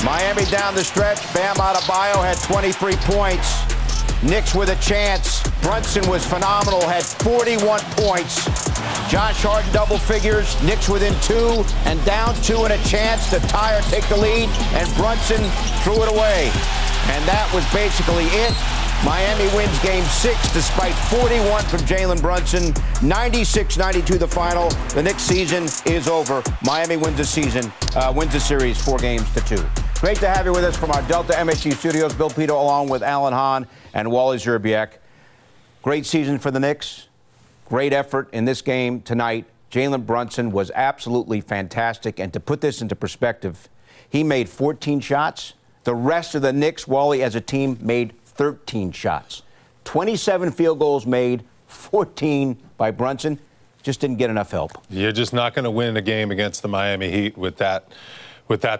Miami down the stretch. Bam Adebayo had 23 points. Knicks with a chance. Brunson was phenomenal, had 41 points. Josh Harden double figures. Knicks within 2 and down 2 and a chance to tie or take the lead. And Brunson threw it away. And that was basically it. Miami wins Game 6 despite 41 from Jalen Brunson. 96-92 the final. The Knicks season is over. Miami wins the series 4-2. Great to have you with us from our Delta MSG studios. Bill Pito along with Alan Hahn and Wally Szczerbiak. Great season for the Knicks. Great effort in this game tonight. Jalen Brunson was absolutely fantastic. And to put this into perspective, he made 14 shots. The rest of the Knicks, Wally, as a team, made 13 shots. 27 field goals made, 14 by Brunson. Just didn't get enough help. You're just not going to win a game against the Miami Heat with that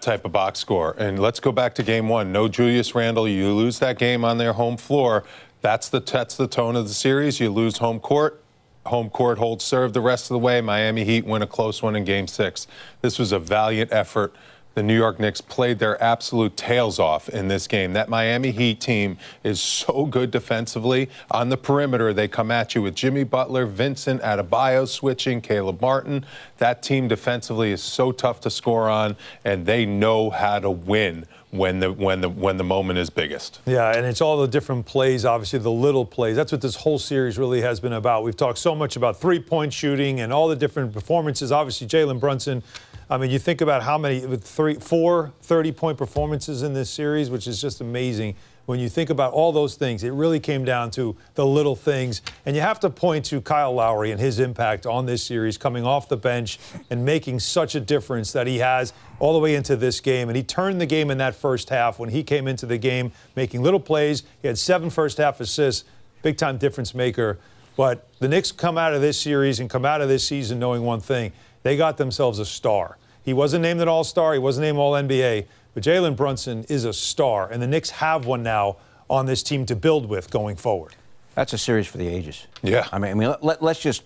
type of box score. And let's go back to Game 1. No Julius Randle. You lose that game on their home floor. That's the tone of the series. You lose home court. Home court holds serve the rest of the way. Miami Heat win a close one in Game 6. This was a valiant effort. The New York Knicks played their absolute tails off in this game. That Miami Heat team is so good defensively. On the perimeter, they come at you with Jimmy Butler, Vincent, Adebayo switching, Caleb Martin. That team defensively is so tough to score on, and they know how to win when the moment is biggest. Yeah, and it's all the different plays, obviously the little plays. That's what this whole series really has been about. We've talked so much about three-point shooting and all the different performances. Obviously, Jalen Brunson, I mean, you think about how many, 4 30-point performances in this series, which is just amazing. When you think about all those things, it really came down to the little things. And you have to point to Kyle Lowry and his impact on this series, coming off the bench and making such a difference that he has all the way into this game. And he turned the game in that first half when he came into the game, making little plays. He had 7 first-half assists, big-time difference maker. But the Knicks come out of this series and come out of this season knowing one thing. They got themselves a star. He wasn't named an all-star. He wasn't named all-NBA. But Jalen Brunson is a star, and the Knicks have one now on this team to build with going forward. That's a series for the ages. Yeah. I mean, let's just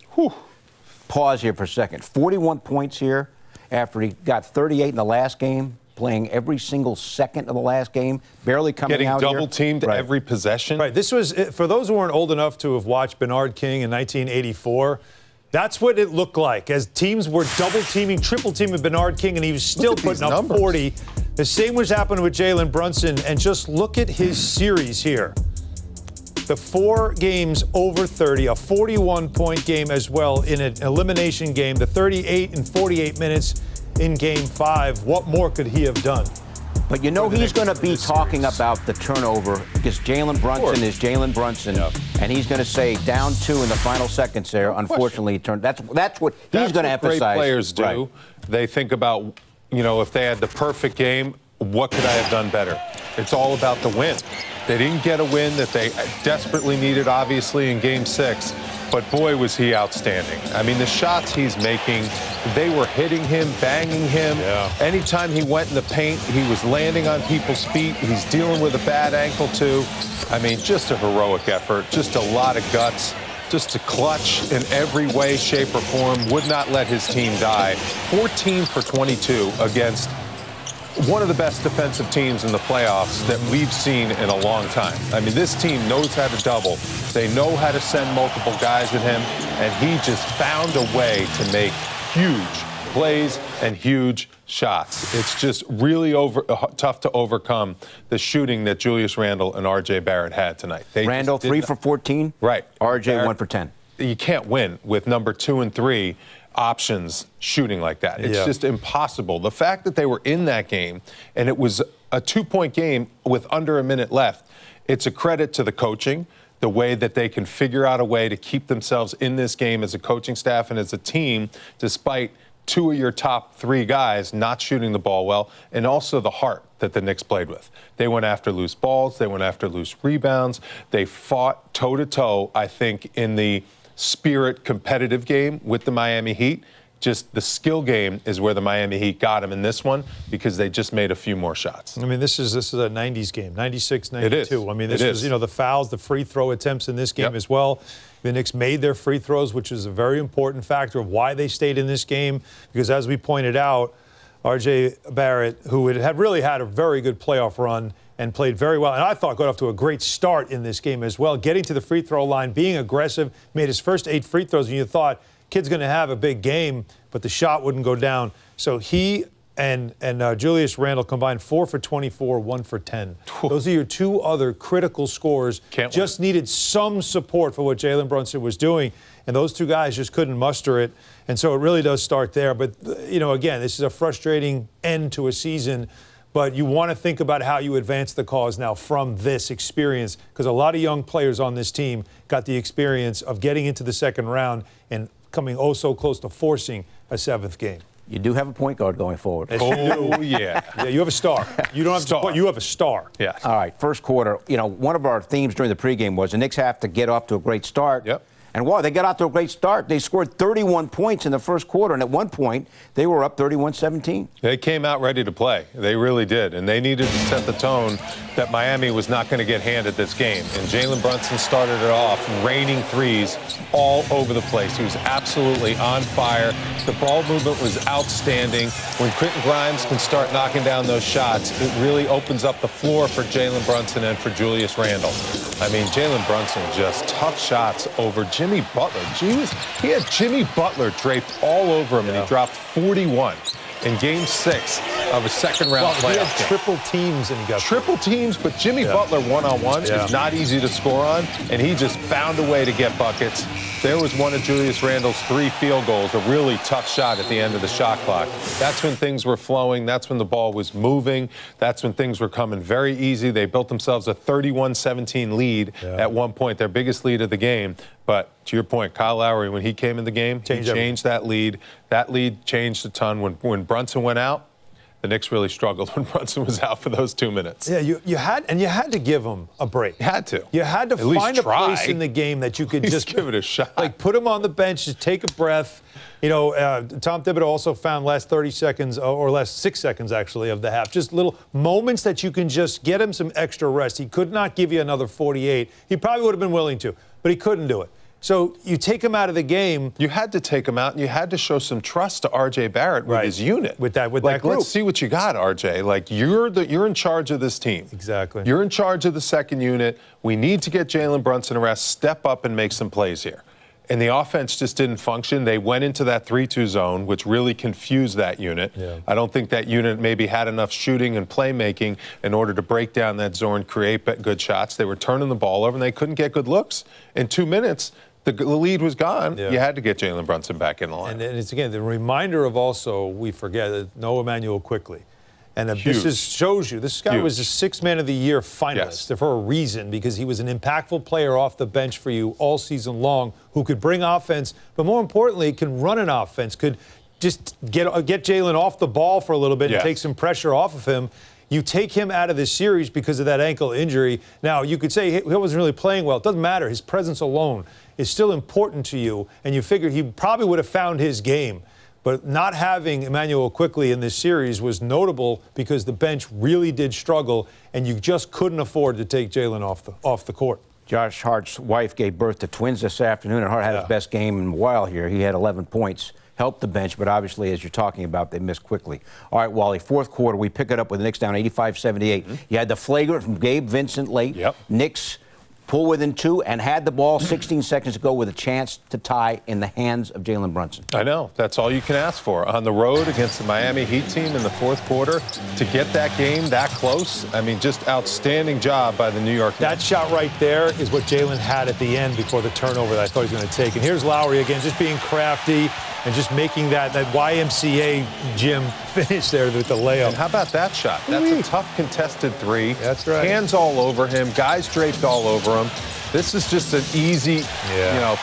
pause here for a second. 41 points here after he got 38 in the last game, playing every single second of the last game, barely coming out here. Getting double-teamed every possession. Right. This was, for those who weren't old enough to have watched Bernard King in 1984, that's what it looked like as teams were double-teaming, triple-teaming Bernard King, and he was still putting up 40. The same was happening with Jalen Brunson, and just look at his series here. The 4 games over 30, a 41-point game as well in an elimination game, the 38 and 48 minutes in Game 5. What more could he have done? But you know he's going to be talking about the turnover because Jalen Brunson is Jalen Brunson, and he's going to say down 2 in the final seconds there. Unfortunately, he turned. That's what he's going to emphasize. Great players do. Right. They think about, you know, if they had the perfect game, what could I have done better? It's all about the win. They didn't get a win that they desperately needed, obviously, in Game 6. But, boy, was he outstanding. I mean, the shots he's making, they were hitting him, banging him. Yeah. Anytime he went in the paint, he was landing on people's feet. He's dealing with a bad ankle, too. I mean, just a heroic effort, just a lot of guts, just to clutch in every way, shape, or form, would not let his team die. 14 for 22 against one of the best defensive teams in the playoffs that we've seen in a long time. I mean, this team knows how to double. They know how to send multiple guys at him, and he just found a way to make huge plays and huge shots. It's just really tough to overcome the shooting that Julius Randle and R.J. Barrett had tonight. Randle 3 for 14. Right. R.J. Barrett, 1 for 10. You can't win with number 2 and 3 options shooting like that. It's just impossible. The fact that they were in that game and it was a 2-point game with under a minute left, it's a credit to the coaching, the way that they can figure out a way to keep themselves in this game as a coaching staff and as a team, despite 2 of your top 3 guys not shooting the ball well, and also the heart that the Knicks played with. They went after loose balls. They went after loose rebounds. They fought toe-to-toe, I think, in the spirit competitive game with the Miami Heat. Just the skill game is where the Miami Heat got him in this one because they just made a few more shots. I mean, this is a 90s game, 96, 92. It is. I mean, this was, you know, the fouls, the free throw attempts in this game as well. The Knicks made their free throws, which is a very important factor of why they stayed in this game because, as we pointed out, R.J. Barrett, who had really had a very good playoff run and played very well, and I thought got off to a great start in this game as well, getting to the free throw line, being aggressive, made his first 8 free throws, and you thought, kid's going to have a big game, but the shot wouldn't go down. So he and Julius Randle combined 4 for 24, 1 for 10. Those are your 2 other critical scores. Just needed some support for what Jalen Brunson was doing, and those 2 guys just couldn't muster it. And so it really does start there. But, you know, again, this is a frustrating end to a season, but you want to think about how you advance the cause now from this experience, because a lot of young players on this team got the experience of getting into the second round and coming oh so close to forcing a 7th game. You do have a point guard going forward. Oh, yeah. Yeah, you have a star. You don't have Star. a point, you have a star. Yeah. All right, first quarter, you know, one of our themes during the pregame was the Knicks have to get off to a great start. Yep. And wow, they got out to a great start. They scored 31 points in the first quarter, and at one point, they were up 31-17. They came out ready to play. They really did. And they needed to set the tone that Miami was not going to get handed this game. And Jalen Brunson started it off, raining threes all over the place. He was absolutely on fire. The ball movement was outstanding. When Quentin Grimes can start knocking down those shots, it really opens up the floor for Jalen Brunson and for Julius Randle. I mean, Jalen Brunson just tough shots over Jimmy Butler. He had Jimmy Butler draped all over him, and he dropped 41 in Game 6 of a second-round playoff He had triple teams, and he got triple teams, but Jimmy Butler one-on-one is not easy to score on, and he just found a way to get buckets. There was one of Julius Randle's 3 field goals, a really tough shot at the end of the shot clock. That's when things were flowing. That's when the ball was moving. That's when things were coming very easy. They built themselves a 31-17 lead at one point, their biggest lead of the game. But to your point, Kyle Lowry, when he came in the game, he changed that lead. That lead changed a ton. When Brunson went out, the Knicks really struggled when Brunson was out for those 2 minutes. Yeah, you had to give him a break. You had to. You had to At least find a try. place in the game that you could just give it a shot. Like put him on the bench, just take a breath. You know, Tom Thibodeau also found last 30 seconds, or last 6 seconds actually, of the half, just little moments that you can just get him some extra rest. He could not give you another 48. He probably would have been willing to, but he couldn't do it. So you take him out of the game. You had to take him out, and you had to show some trust to R.J. Barrett with his unit. With that group. Let's see what you got, R.J. Like, you're in charge of this team. Exactly. You're in charge of the second unit. We need to get Jalen Brunson a rest. Step up and make some plays here. And the offense just didn't function. They went into that 3-2 zone, which really confused that unit. Yeah. I don't think that unit maybe had enough shooting and playmaking in order to break down that zone, create good shots. They were turning the ball over, and they couldn't get good looks. In 2 minutes, the lead was gone. You had to get Jalen Brunson back in the line. And it's, again, the reminder of also, we forget, that no Emmanuel Quickly. And this shows you, this guy was a 6th Man of the Year finalist for a reason, because he was an impactful player off the bench for you all season long, who could bring offense, but more importantly, can run an offense, could just get Jalen off the ball for a little bit and take some pressure off of him. You take him out of this series because of that ankle injury. Now, you could say he wasn't really playing well. It doesn't matter. His presence alone is still important to you, and you figure he probably would have found his game. But not having Emmanuel Quickly in this series was notable because the bench really did struggle, and you just couldn't afford to take Jalen off the court. Josh Hart's wife gave birth to twins this afternoon, and Hart had his best game in a while here. He had 11 points. Helped the bench, but obviously, as you're talking about, they missed quickly. All right, Wally, fourth quarter, we pick it up with the Knicks down 85-78. You had the flagrant from Gabe Vincent late. Knicks pull within 2 and had the ball 16 seconds to go with a chance to tie in the hands of Jalen Brunson. I know. That's all you can ask for. On the road against the Miami Heat team in the fourth quarter, to get that game that close, I mean, just outstanding job by the New York Knicks. That shot right there is what Jalen had at the end before the turnover that I thought he was going to take. And here's Lowry again, just being crafty and just making that YMCA gym finish there with the layup. And how about that shot? That's a tough contested 3. That's right. Hands all over him, guys draped all over him. This is just an easy,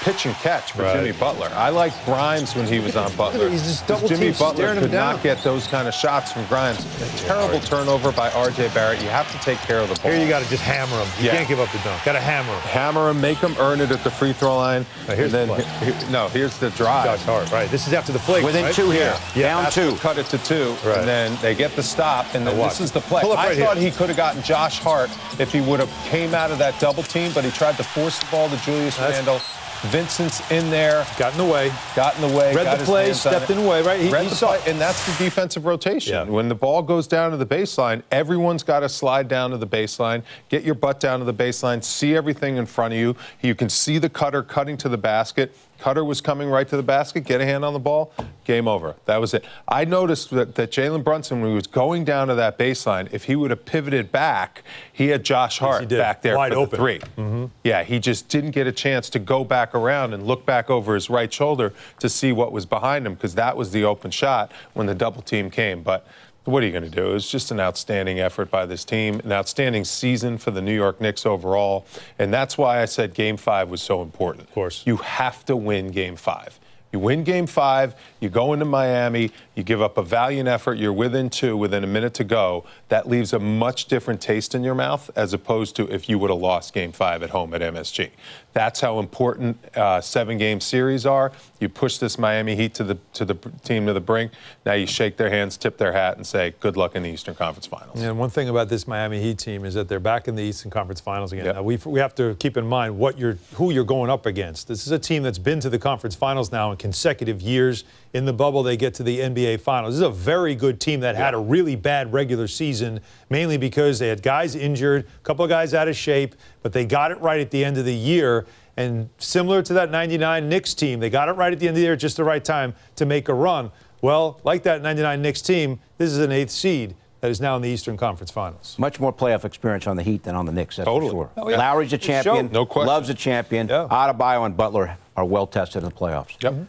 pitch and catch for Jimmy Butler. I liked Grimes when he was on Butler. He's just double Jimmy Butler him could down. not get those kind of shots from Grimes. A terrible turnover by R.J. Barrett. You have to take care of the ball. Here you got to just hammer him. You can't give up the dunk. Got to hammer him. Hammer him, make him earn it at the free throw line. Here's here's the drive. Josh Hart, right. This is after the flick. Within 2 here. Down 2. Cut it to 2. And then they get the stop, and then this is the play. I thought he could have gotten Josh Hart if he would have came out of that double team, but he tried to force the ball to Julius Randle. Vincent's in there. Got in the way. Got in the way. Read the play, stepped in the way, right? He saw it. And that's the defensive rotation. Yeah. When the ball goes down to the baseline, everyone's got to slide down to the baseline, get your butt down to the baseline, see everything in front of you. You can see the cutter cutting to the basket. Cutter was coming right to the basket, get a hand on the ball, game over. That was it. I noticed that Jalen Brunson, when he was going down to that baseline, if he would have pivoted back, he had Josh Hart back there wide for open. the three. Yeah, he just didn't get a chance to go back around and look back over his right shoulder to see what was behind him, because that was the open shot when the double team came. But what are you going to do? It was just an outstanding effort by this team, an outstanding season for the New York Knicks overall. And that's why I said Game 5 was so important. Of course. You have to win Game 5. You win Game 5, you go into Miami, you give up a valiant effort, you're within 2, within a minute to go. That leaves a much different taste in your mouth as opposed to if you would have lost Game 5 at home at MSG. That's how important 7-game series are. You push this Miami Heat to the team to the brink. Now you shake their hands, tip their hat, and say, good luck in the Eastern Conference Finals. And one thing about this Miami Heat team is that they're back in the Eastern Conference Finals again. Yep. Now we have to keep in mind who you're going up against. This is a team that's been to the Conference Finals now in consecutive years. In the bubble, they get to the NBA Finals. This is a very good team that had a really bad regular season, mainly because they had guys injured, a couple of guys out of shape, but they got it right at the end of the year. And similar to that 99 Knicks team, they got it right at the end of the year, just the right time to make a run. Well, like that 99 Knicks team, this is an 8th seed that is now in the Eastern Conference Finals. Much more playoff experience on the Heat than on the Knicks, that's Totally. for sure. Oh, yeah. Lowry's a champion. No question. Love's a champion. Yeah. Adebayo and Butler are well tested in the playoffs. Yep.